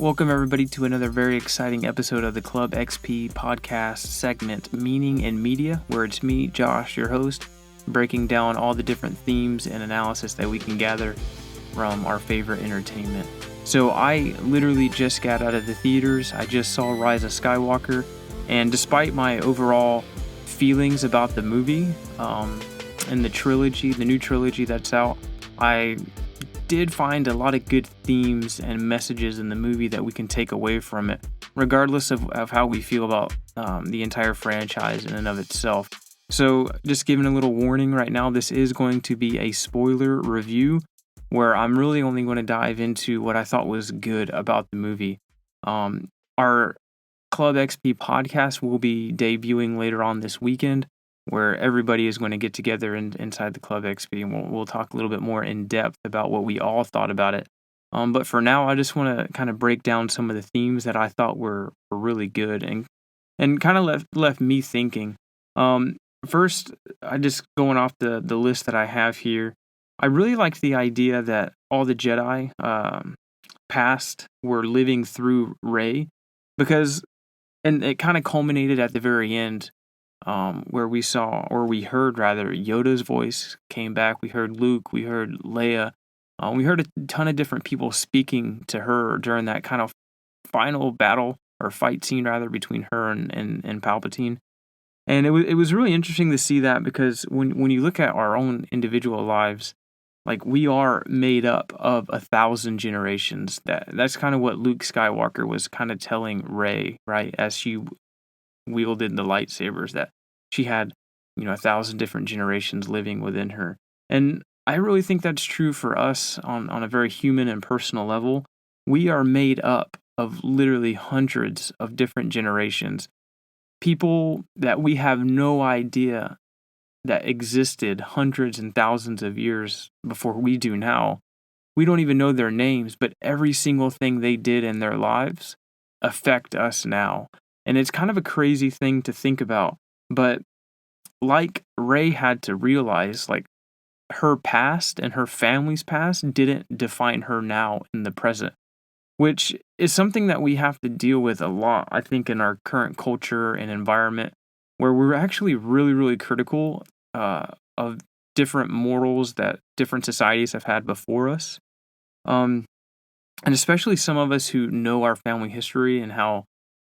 Welcome, everybody, to another very exciting episode of the Club XP podcast segment, Meaning in Media, where it's me, Josh, your host, breaking down all the different themes and analysis that we can gather from our favorite entertainment. So I literally just got out of the theaters. I just saw Rise of Skywalker, and despite my overall feelings about the movie and the new trilogy that's out, I did find a lot of good themes and messages in the movie that we can take away from it, regardless of how we feel about the entire franchise in and of itself. So just giving a little warning right now, this is going to be a spoiler review where I'm really only going to dive into what I thought was good about the movie. Our Club XP podcast will be debuting later on this weekend, where everybody is going to get together inside the Club XP, and we'll talk a little bit more in depth about what we all thought about it. But for now, I just want to kind of break down some of the themes that I thought were really good and kind of left me thinking. First, I just going off the list that I have here, I really liked the idea that all the Jedi past were living through Rey, and it kind of culminated at the very end, where we heard Yoda's voice came back. We heard Luke, we heard Leia, we heard a ton of different people speaking to her during that kind of final battle or fight scene rather between her and Palpatine. And it was really interesting to see that, because when you look at our own individual lives, like, we are made up of 1,000 generations. That's kind of what Luke Skywalker was kind of telling Rey, right, as she wielded the lightsabers, that she had 1,000 different generations living within her. And I really think that's true for us on a very human and personal level. We are made up of literally hundreds of different generations, people that we have no idea that existed hundreds and thousands of years before we do now. We don't even know their names, but every single thing they did in their lives affect us now. And it's kind of a crazy thing to think about, but like Rey had to realize, like, her past and her family's past didn't define her now in the present, which is something that we have to deal with a lot, I think, in our current culture and environment, where we're actually really, really critical of different morals that different societies have had before us. And especially some of us who know our family history and how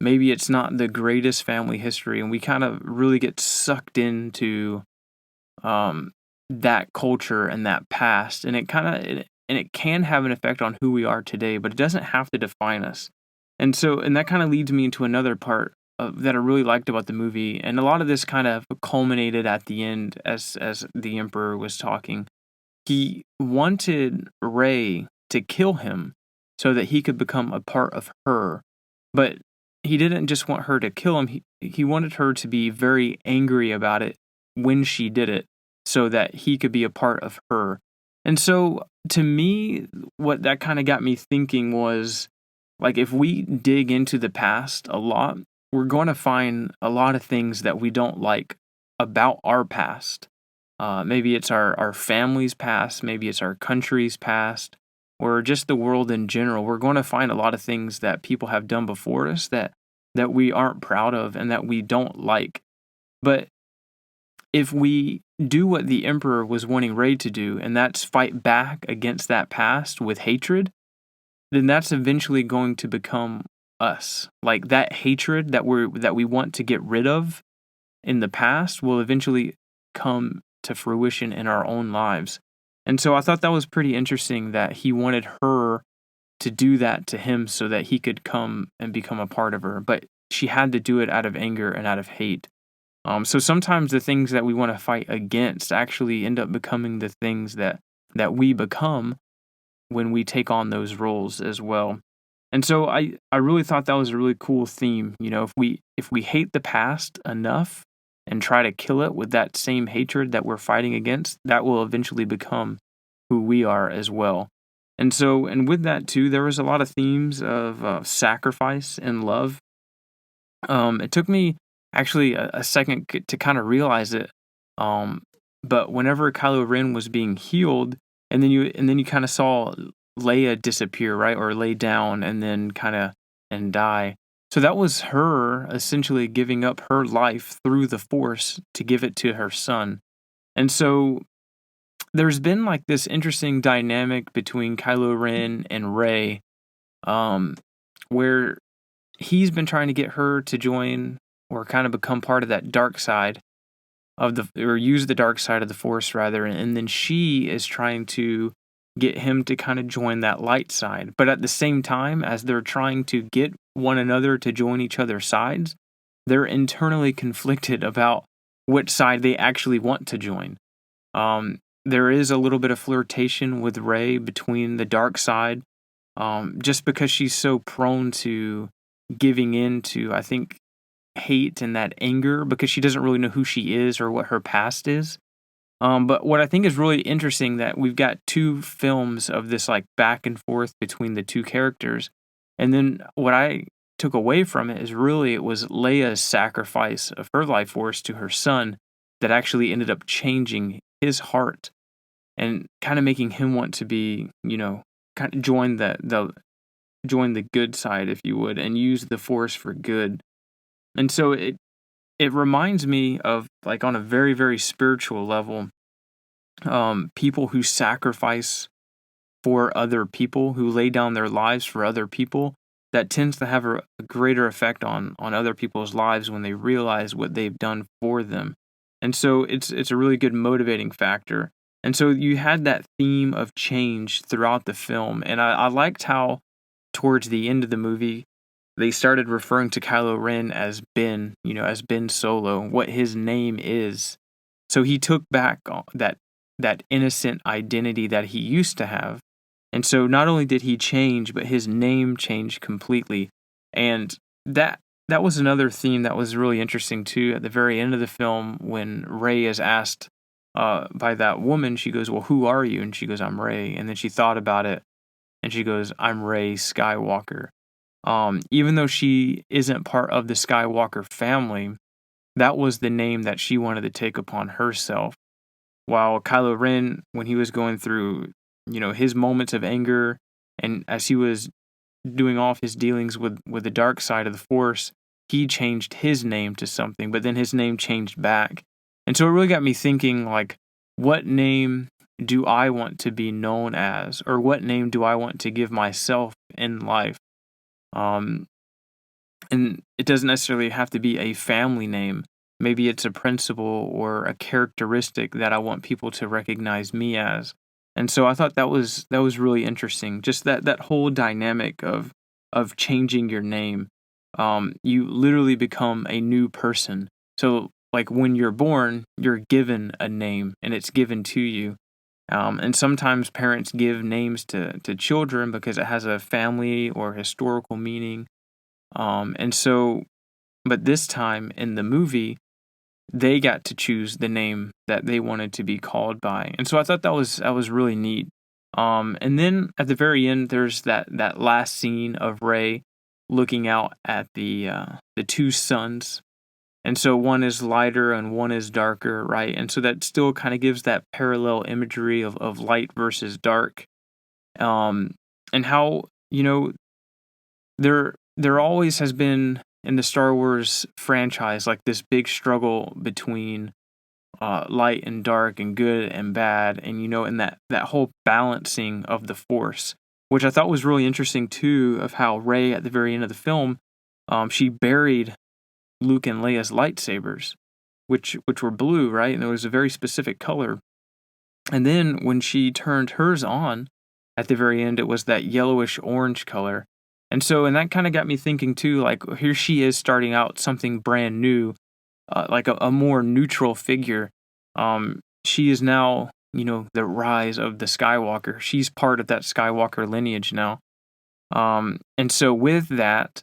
maybe it's not the greatest family history, and we kind of really get sucked into that culture and that past, and it can have an effect on who we are today, but it doesn't have to define us. And that kind of leads me into another part that I really liked about the movie, and a lot of this kind of culminated at the end as the Emperor was talking. He wanted Rey to kill him so that he could become a part of her, but he didn't just want her to kill him. He wanted her to be very angry about it when she did it, so that he could be a part of her. And so, to me, what that kind of got me thinking was, like, if we dig into the past a lot, we're going to find a lot of things that we don't like about our past. Maybe it's our family's past, maybe it's our country's past, or just the world in general. We're going to find a lot of things that people have done before us that we aren't proud of and that we don't like. But if we do what the Emperor was wanting Rey to do, and that's fight back against that past with hatred, then that's eventually going to become us. Like, that hatred that we want to get rid of in the past will eventually come to fruition in our own lives. And so I thought that was pretty interesting that he wanted her to do that to him so that he could come and become a part of her, but she had to do it out of anger and out of hate. So sometimes the things that we want to fight against actually end up becoming the things that we become when we take on those roles as well. And so I really thought that was a really cool theme. If we hate the past enough and try to kill it with that same hatred that we're fighting against, that will eventually become who we are as well. And with that too, there was a lot of themes of sacrifice and love. It took me actually a second to kind of realize it. But whenever Kylo Ren was being healed, and then you kind of saw Leia disappear, right? Or lay down and then and die. So that was her essentially giving up her life through the Force to give it to her son. And so there's been like this interesting dynamic between Kylo Ren and Rey, um, where he's been trying to get her to join or kind of become part of that dark side or use the dark side of the Force rather, and then she is trying to get him to kind of join that light side. But at the same time, as they're trying to get one another to join each other's sides, they're internally conflicted about which side they actually want to join. There is a little bit of flirtation with Rey between the dark side, just because she's so prone to giving in to, I think, hate and that anger because she doesn't really know who she is or what her past is. But what I think is really interesting that we've got two films of this like back and forth between the two characters. And then what I took away from it is really it was Leia's sacrifice of her life force to her son that actually ended up changing his heart and kind of making him want to be, kind of join the good side, if you would, and use the force for good. And so it reminds me of, like, on a very, very spiritual level, people who sacrifice for other people, who lay down their lives for other people. That tends to have a greater effect on other people's lives when they realize what they've done for them. And so it's a really good motivating factor. And so you had that theme of change throughout the film. And I liked how towards the end of the movie, they started referring to Kylo Ren as Ben, as Ben Solo, what his name is. So he took back that innocent identity that he used to have. And so not only did he change, but his name changed completely. And that was another theme that was really interesting too. At the very end of the film, when Rey is asked by that woman, she goes, "Well, who are you?" And she goes, "I'm Rey." And then she thought about it, and she goes, "I'm Rey Skywalker." Even though she isn't part of the Skywalker family, that was the name that she wanted to take upon herself. While Kylo Ren, when he was going through, his moments of anger, and as he was doing all of his dealings with the dark side of the Force, he changed his name to something, but then his name changed back. And so it really got me thinking, like, what name do I want to be known as? Or what name do I want to give myself in life? Um, and it doesn't necessarily have to be a family name. Maybe it's a principle or a characteristic that I want people to recognize me as. And so I thought that was really interesting. Just that whole dynamic of changing your name. You literally become a new person. So like when you're born, you're given a name and it's given to you. And sometimes parents give names to children because it has a family or historical meaning. But this time in the movie, they got to choose the name that they wanted to be called by. And so I thought that was really neat. And then at the very end, there's that last scene of Rey looking out at the two suns. And so one is lighter and one is darker, right? And so that still kind of gives that parallel imagery of light versus dark. And how, there always has been in the Star Wars franchise like this big struggle between light and dark and good and bad, and in that whole balancing of the Force, which I thought was really interesting too, of how Rey at the very end of the film, she buried Luke and Leia's lightsabers, which were blue, right, and it was a very specific color. And then when she turned hers on at the very end, it was that yellowish orange color. And that kind of got me thinking too, like, here she is starting out something brand new, like a more neutral figure. She is now, the rise of the Skywalker. She's part of that Skywalker lineage now. And so with that,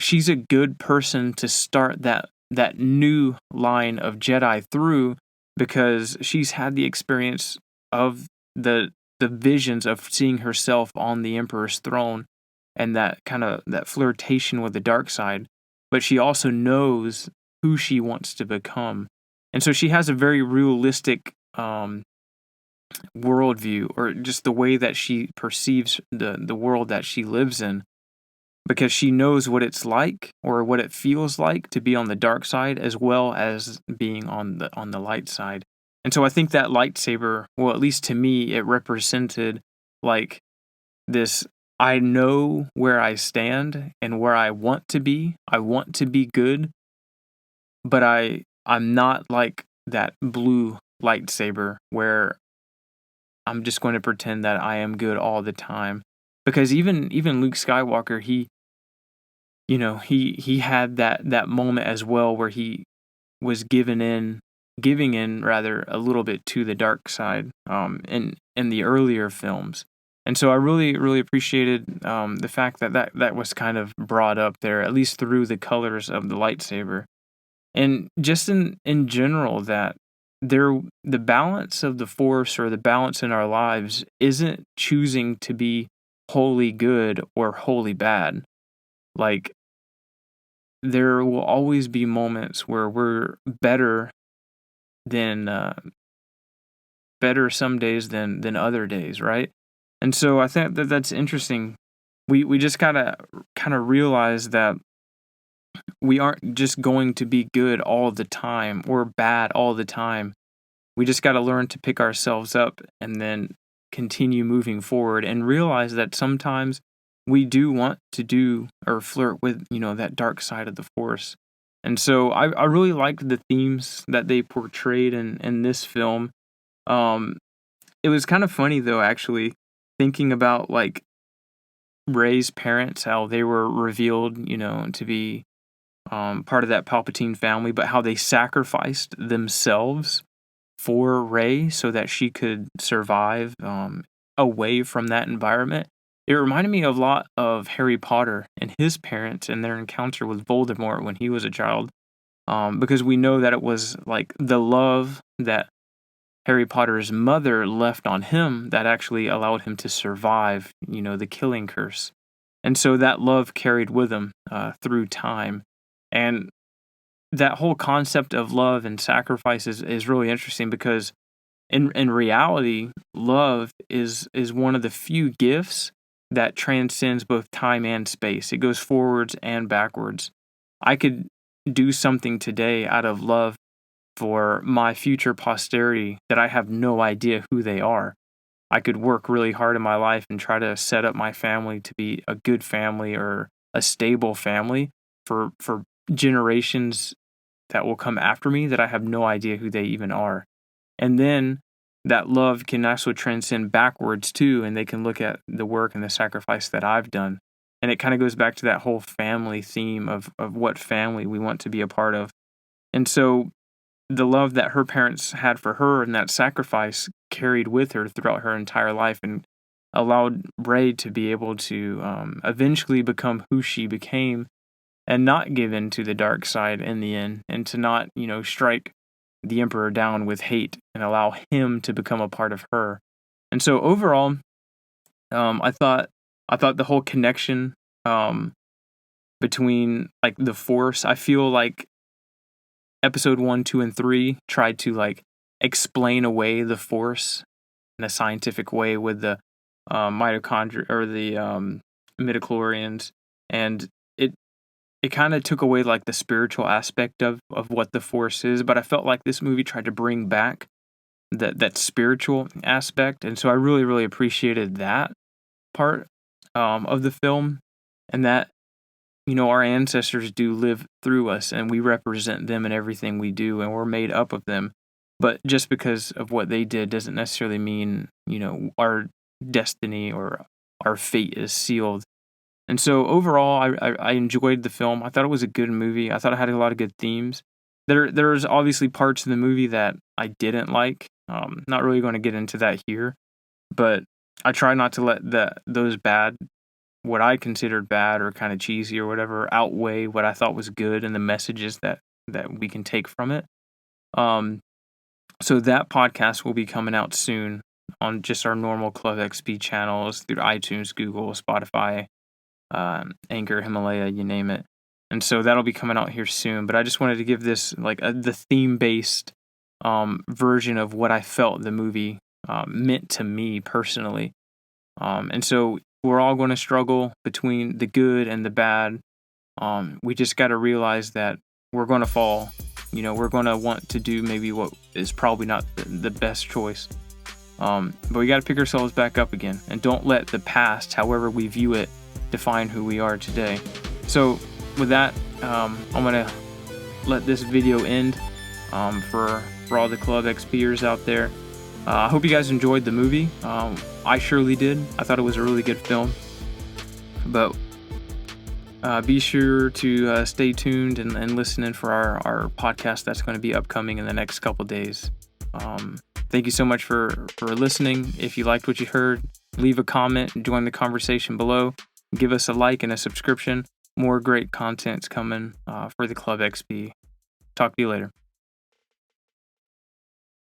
she's a good person to start that new line of Jedi through, because she's had the experience of the visions of seeing herself on the Emperor's throne and that kind of that flirtation with the dark side, but she also knows who she wants to become. And so she has a very realistic worldview, or just the way that she perceives the world that she lives in, because she knows what it's like, or what it feels like, to be on the dark side as well as being on the light side. And so I think that lightsaber, well, at least to me, it represented like this: I know where I stand and where I want to be. I want to be good, but I'm not like that blue lightsaber where I'm just going to pretend that I am good all the time. Because even Luke Skywalker, he had that moment as well where he was giving in rather a little bit to the dark side, in the earlier films. And so I really really appreciated the fact that was kind of brought up there, at least through the colors of the lightsaber. And just in general, that the balance of the force, or the balance in our lives, isn't choosing to be wholly good or wholly bad. Like, there will always be moments where we're than better some days than other days, right? And so I think that's interesting. We just gotta kind of realize that we aren't just going to be good all the time or bad all the time. We just got to learn to pick ourselves up and then continue moving forward, and realize that sometimes we do want to do or flirt with, that dark side of the force. And so I really liked the themes that they portrayed in this film. Um, it was kind of funny though, actually, thinking about like Rey's parents, how they were revealed, to be part of that Palpatine family, but how they sacrificed themselves for Rey so that she could survive away from that environment. It reminded me a lot of Harry Potter and his parents and their encounter with Voldemort when he was a child, because we know that it was like the love that Harry Potter's mother left on him that actually allowed him to survive, the killing curse. And so that love carried with him through time. And that whole concept of love and sacrifice is really interesting, because in reality, love is one of the few gifts that transcends both time and space. It goes forwards and backwards. I could do something today out of love for my future posterity that I have no idea who they are. I could work really hard in my life and try to set up my family to be a good family, or a stable family for generations that will come after me, that I have no idea who they even are. And then that love can also transcend backwards too, and they can look at the work and the sacrifice that I've done. And it kind of goes back to that whole family theme of what family we want to be a part of. And so the love that her parents had for her and that sacrifice carried with her throughout her entire life, and allowed Rey to be able to eventually become who she became, and not give in to the dark side in the end, and to not, strike the Emperor down with hate and allow him to become a part of her. And so overall, I thought the whole connection between like the Force, I feel like episode 1, 2, and 3 tried to like explain away the Force in a scientific way with the mitochondria, or the midichlorians, and it kind of took away like the spiritual aspect of what the Force is. But I felt like this movie tried to bring back that spiritual aspect, and so I really really appreciated that part of the film, and that our ancestors do live through us, and we represent them in everything we do, and we're made up of them. But just because of what they did doesn't necessarily mean our destiny or our fate is sealed. And so overall, I enjoyed the film. I thought it was a good movie. I thought it had a lot of good themes. There's obviously parts of the movie that I didn't like. Not really going to get into that here, but I try not to let those bad, what I considered bad or kind of cheesy or whatever, outweigh what I thought was good and the messages that we can take from it. So that podcast will be coming out soon on just our normal Club XP channels through iTunes, Google, Spotify, Anchor, Himalaya, you name it. And so that'll be coming out here soon. But I just wanted to give this like the theme-based version of what I felt the movie meant to me personally. And so we're all going to struggle between the good and the bad. We just got to realize that we're going to fall. We're going to want to do maybe what is probably not the best choice. But we got to pick ourselves back up again, and don't let the past, however we view it, define who we are today. So with that, I'm going to let this video end for all the Club XPers out there. I hope you guys enjoyed the movie. I surely did. I thought it was a really good film. But be sure to stay tuned and listen in for our podcast that's going to be upcoming in the next couple days. Thank you so much for listening. If you liked what you heard, leave a comment, join the conversation below, give us a like and a subscription. More great content's coming for the Club XP. Talk to you later.